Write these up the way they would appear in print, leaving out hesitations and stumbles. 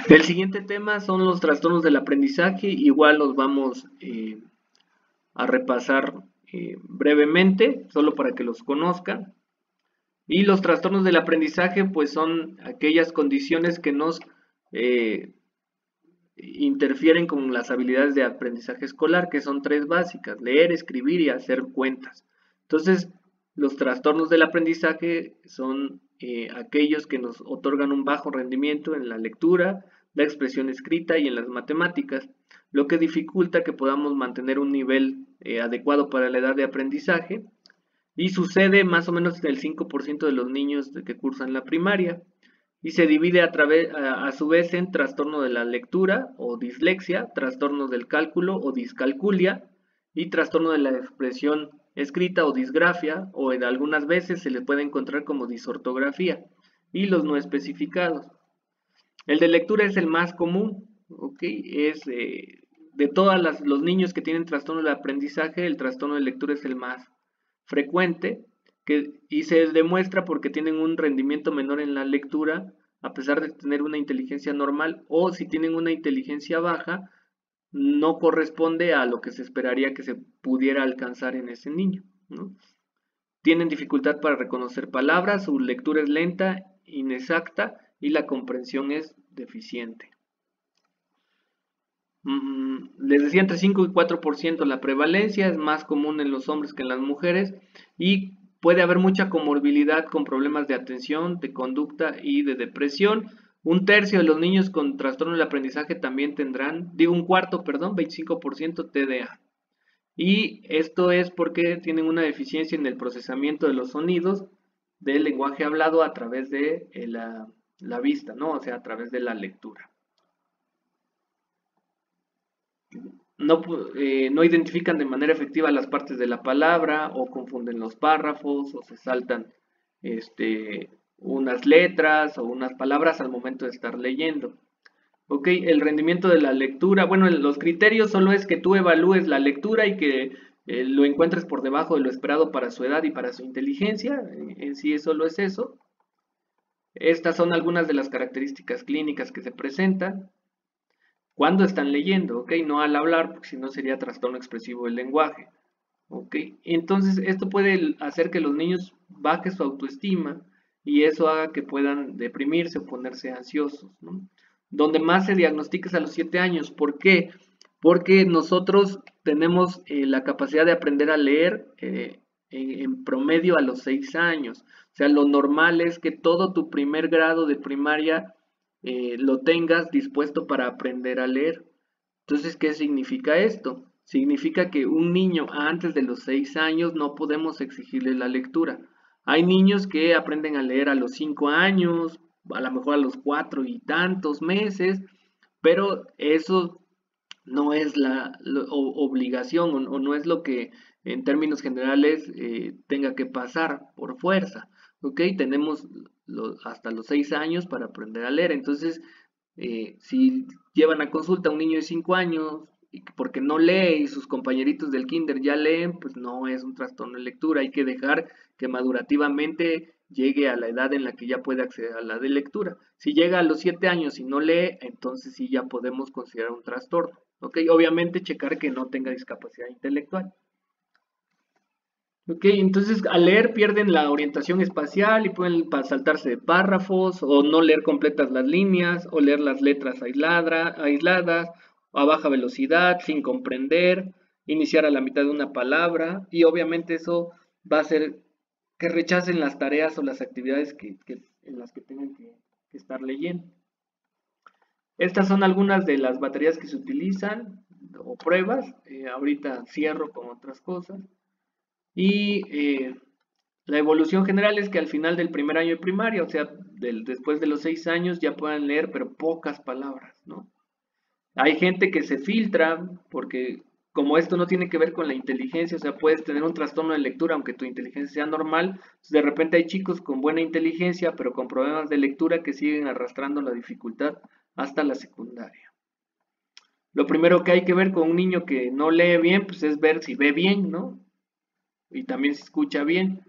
El siguiente tema son los trastornos del aprendizaje, igual los vamos a repasar brevemente, solo para que los conozcan. Y los trastornos del aprendizaje, pues son aquellas condiciones que nos interfieren con las habilidades de aprendizaje escolar, que son tres básicas: leer, escribir y hacer cuentas. Entonces, los trastornos del aprendizaje son aquellos que nos otorgan un bajo rendimiento en la lectura, la expresión escrita y en las matemáticas, lo que dificulta que podamos mantener un nivel adecuado para la edad de aprendizaje, y sucede más o menos en el 5% de los niños que cursan la primaria, y se divide a su vez en trastorno de la lectura o dislexia, trastornos del cálculo o discalculia y trastorno de la expresión escrita o disgrafia, o en algunas veces se le puede encontrar como disortografía, y los no especificados. El de lectura es el más común, ¿ok? Es de todos los niños que tienen trastorno de aprendizaje, el trastorno de lectura es el más frecuente, y se demuestra porque tienen un rendimiento menor en la lectura, a pesar de tener una inteligencia normal, o si tienen una inteligencia baja, no corresponde a lo que se esperaría que se pudiera alcanzar en ese niño, ¿no? Tienen dificultad para reconocer palabras, su lectura es lenta, inexacta y la comprensión es deficiente. Les decía entre 5 y 4% la prevalencia, es más común en los hombres que en las mujeres, y puede haber mucha comorbilidad con problemas de atención, de conducta y de depresión. Un tercio de los niños con trastorno del aprendizaje también tendrán, un cuarto, perdón, 25% TDA. Y esto es porque tienen una deficiencia en el procesamiento de los sonidos del lenguaje hablado a través de la vista, ¿no? O sea, a través de la lectura. No identifican de manera efectiva las partes de la palabra, o confunden los párrafos, o se saltan unas letras o unas palabras al momento de estar leyendo. Ok, el rendimiento de la lectura, bueno, los criterios solo es que tú evalúes la lectura y que lo encuentres por debajo de lo esperado para su edad y para su inteligencia, en sí solo es eso. Estas son algunas de las características clínicas que se presentan cuando están leyendo, ¿ok? No al hablar, porque si no sería trastorno expresivo del lenguaje, ¿ok? Entonces, esto puede hacer que los niños bajen su autoestima y eso haga que puedan deprimirse o ponerse ansiosos, ¿no? Donde más se diagnostica es a los 7 años. ¿Por qué? Porque nosotros tenemos la capacidad de aprender a leer en promedio a los 6 años. O sea, lo normal es que todo tu primer grado de primaria lo tengas dispuesto para aprender a leer. Entonces, ¿qué significa esto? Significa que un niño antes de los 6 años no podemos exigirle la lectura. Hay niños que aprenden a leer a los 5 años, a lo mejor a los 4 y tantos meses, pero eso no es la obligación, o no es lo que en términos generales tenga que pasar por fuerza. ¿Ok? Tenemos hasta los 6 años para aprender a leer. Entonces, si llevan a consulta a un niño de 5 años porque no lee y sus compañeritos del kinder ya leen, pues no es un trastorno de lectura. Hay que dejar que madurativamente llegue a la edad en la que ya puede acceder a la de lectura. Si llega a los 7 años y no lee, entonces sí ya podemos considerar un trastorno. ¿Ok? Obviamente checar que no tenga discapacidad intelectual. Ok, entonces al leer pierden la orientación espacial y pueden saltarse de párrafos, o no leer completas las líneas, o leer las letras aisladas, o a baja velocidad, sin comprender, iniciar a la mitad de una palabra, y obviamente eso va a hacer que rechacen las tareas o las actividades en las que tengan que estar leyendo. Estas son algunas de las baterías que se utilizan o pruebas. Ahorita cierro con otras cosas. Y la evolución general es que al final del primer año de primaria, o sea, después de los 6 años, ya puedan leer, pero pocas palabras, ¿no? Hay gente que se filtra, porque como esto no tiene que ver con la inteligencia, o sea, puedes tener un trastorno de lectura aunque tu inteligencia sea normal, de repente hay chicos con buena inteligencia, pero con problemas de lectura que siguen arrastrando la dificultad hasta la secundaria. Lo primero que hay que ver con un niño que no lee bien, pues es ver si ve bien, ¿no? Y también se escucha bien.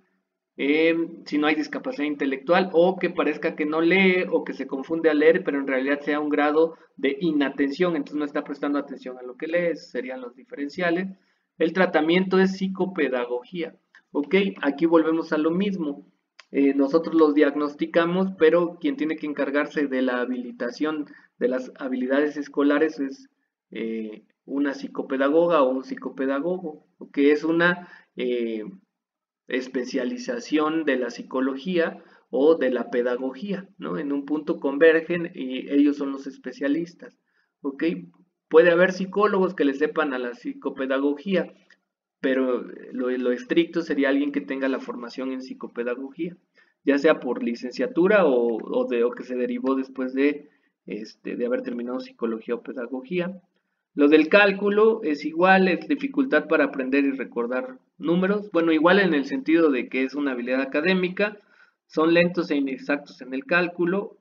si no hay discapacidad intelectual, o que parezca que no lee o que se confunde al leer, pero en realidad sea un grado de inatención, entonces no está prestando atención a lo que lee, serían los diferenciales. El tratamiento es psicopedagogía. Ok, aquí volvemos a lo mismo. Nosotros los diagnosticamos, pero quien tiene que encargarse de la habilitación de las habilidades escolares es una psicopedagoga o un psicopedagogo, que es una especialización de la psicología o de la pedagogía, ¿no? En un punto convergen y ellos son los especialistas, ¿ok? Puede haber psicólogos que le sepan a la psicopedagogía, pero lo estricto sería alguien que tenga la formación en psicopedagogía, ya sea por licenciatura o que se derivó después de haber terminado psicología o pedagogía. Lo del cálculo es igual, es dificultad para aprender y recordar números. Bueno, igual en el sentido de que es una habilidad académica, son lentos e inexactos en el cálculo,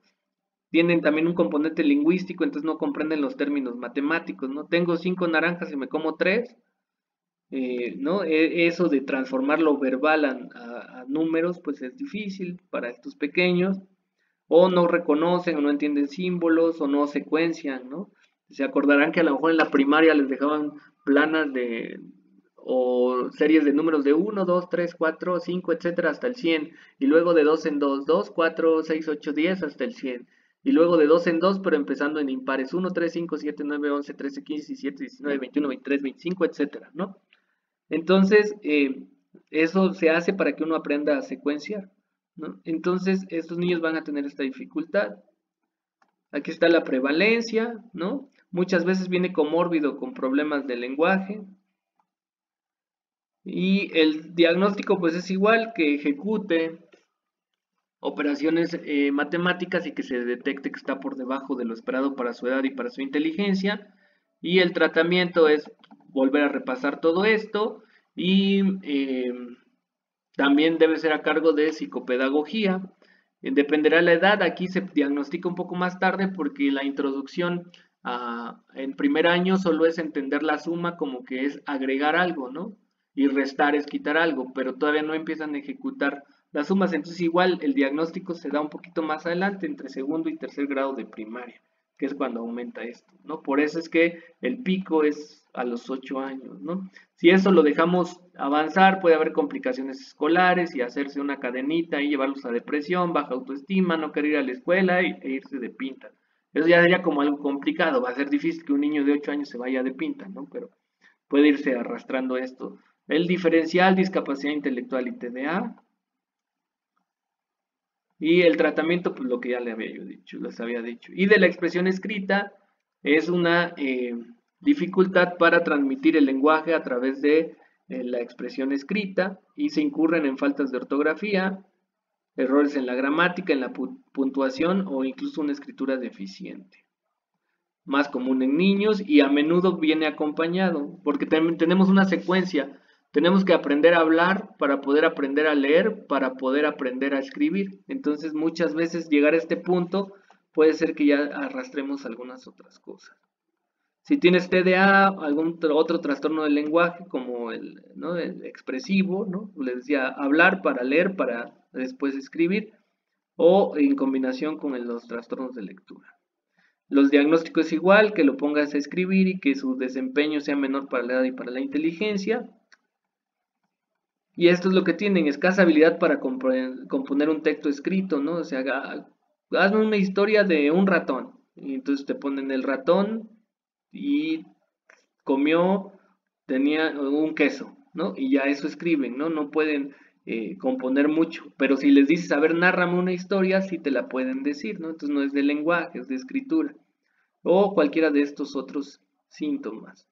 tienen también un componente lingüístico, entonces no comprenden los términos matemáticos, ¿no? Tengo 5 naranjas y me como 3, ¿no? Eso de transformar lo verbal a números, pues es difícil para estos pequeños, o no reconocen o no entienden símbolos o no secuencian, ¿no? Se acordarán que a lo mejor en la primaria les dejaban planas o series de números de 1, 2, 3, 4, 5, etcétera, hasta el 100, y luego de 2 en 2, 2, 4, 6, 8, 10 hasta el 100, y luego de 2 en 2, pero empezando en impares, 1, 3, 5, 7, 9, 11, 13, 15, 17, 19, 21, 23, 25, etcétera, ¿no? Entonces, eso se hace para que uno aprenda a secuenciar, ¿no? Entonces, estos niños van a tener esta dificultad. Aquí está la prevalencia, ¿no? Muchas veces viene comórbido con problemas de lenguaje. Y el diagnóstico, pues es igual, que ejecute operaciones matemáticas y que se detecte que está por debajo de lo esperado para su edad y para su inteligencia. Y el tratamiento es volver a repasar todo esto y también debe ser a cargo de psicopedagogía. Dependerá la edad, aquí se diagnostica un poco más tarde porque la introducción en primer año solo es entender la suma como que es agregar algo, ¿no? Y restar es quitar algo, pero todavía no empiezan a ejecutar las sumas, entonces igual el diagnóstico se da un poquito más adelante, entre segundo y tercer grado de primaria, que es cuando aumenta esto, ¿no? Por eso es que el pico es a los 8 años, ¿no? Si eso lo dejamos avanzar, puede haber complicaciones escolares y hacerse una cadenita y llevarlos a depresión, baja autoestima, no querer ir a la escuela e irse de pinta. Eso ya sería como algo complicado, va a ser difícil que un niño de 8 años se vaya de pinta, ¿no? Pero puede irse arrastrando esto. El diferencial, discapacidad intelectual y TDA. Y el tratamiento, pues lo que ya les había dicho. Y de la expresión escrita es una dificultad para transmitir el lenguaje a través de la expresión escrita y se incurren en faltas de ortografía, errores en la gramática, en la puntuación o incluso una escritura deficiente. Más común en niños y a menudo viene acompañado, porque tenemos una secuencia. Tenemos que aprender a hablar para poder aprender a leer, para poder aprender a escribir. Entonces muchas veces llegar a este punto puede ser que ya arrastremos algunas otras cosas. Si tienes TDA, algún otro trastorno del lenguaje como ¿no? el expresivo, ¿no? Les decía hablar para leer, para después escribir, o en combinación con los trastornos de lectura. Los diagnósticos es igual, que lo pongas a escribir y que su desempeño sea menor para la edad y para la inteligencia. Y esto es lo que tienen, escasa habilidad para componer un texto escrito, ¿no? O sea, hazme una historia de un ratón. Y entonces te ponen el ratón y comió, tenía un queso, ¿no? Y ya eso escriben, ¿no? No pueden componer mucho. Pero si les dices, a ver, nárrame una historia, sí te la pueden decir, ¿no? Entonces no es de lenguaje, es de escritura. O cualquiera de estos otros síntomas.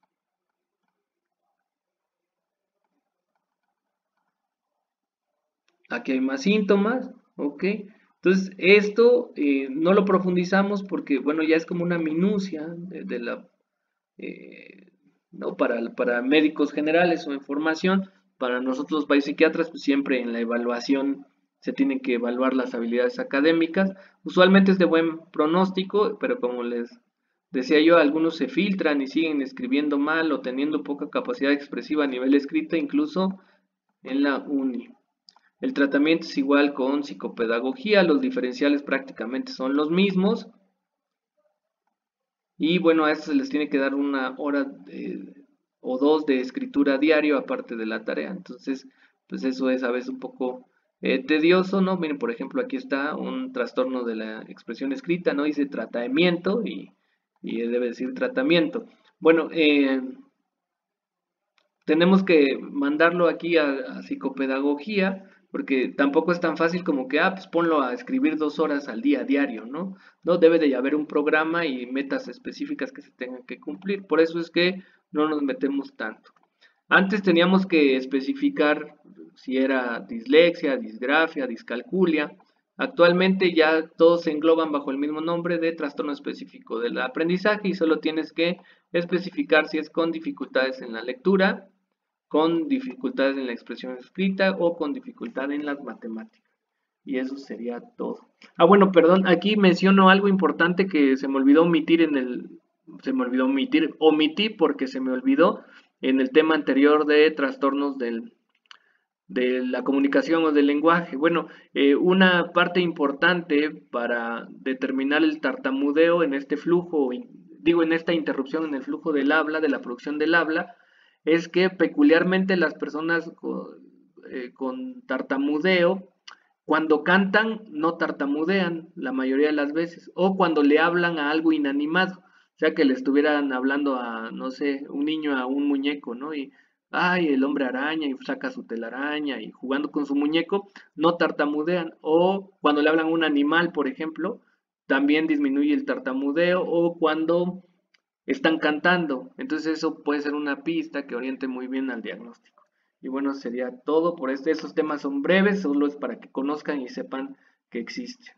Aquí hay más síntomas, ¿ok? Entonces, esto no lo profundizamos porque, bueno, ya es como una minucia de la, ¿no? Para médicos generales o en formación, para nosotros los psiquiatras, pues siempre en la evaluación se tienen que evaluar las habilidades académicas. Usualmente es de buen pronóstico, pero como les decía yo, algunos se filtran y siguen escribiendo mal o teniendo poca capacidad expresiva a nivel escrita, incluso en la uni. El tratamiento es igual con psicopedagogía, los diferenciales prácticamente son los mismos. Y bueno, a estos se les tiene que dar una hora o dos de escritura diario aparte de la tarea. Entonces, pues eso es a veces un poco tedioso, ¿no? Miren, por ejemplo, aquí está un trastorno de la expresión escrita, ¿no? Dice tratamiento y debe decir tratamiento. Bueno, tenemos que mandarlo aquí a psicopedagogía, porque tampoco es tan fácil como que, pues ponlo a escribir 2 horas al día, diario, ¿no? No debe de haber un programa y metas específicas que se tengan que cumplir. Por eso es que no nos metemos tanto. Antes teníamos que especificar si era dislexia, disgrafia, discalculia. Actualmente ya todos se engloban bajo el mismo nombre de trastorno específico del aprendizaje y solo tienes que especificar si es con dificultades en la lectura, con dificultades en la expresión escrita o con dificultad en las matemáticas. Y eso sería todo. Ah, bueno, perdón, aquí menciono algo importante que se me olvidó omitir omití porque se me olvidó en el tema anterior de trastornos de la comunicación o del lenguaje. Bueno, una parte importante para determinar el tartamudeo en este flujo, digo en esta interrupción en el flujo del habla, de la producción del habla, es que peculiarmente las personas con tartamudeo, cuando cantan no tartamudean la mayoría de las veces, o cuando le hablan a algo inanimado, o sea que le estuvieran hablando a, no sé, un niño a un muñeco, ¿no? Y, ay, el hombre araña y saca su telaraña y jugando con su muñeco, no tartamudean. O cuando le hablan a un animal, por ejemplo, también disminuye el tartamudeo, o cuando están cantando. Entonces eso puede ser una pista que oriente muy bien al diagnóstico. Y bueno, sería todo por esos temas son breves, solo es para que conozcan y sepan que existen.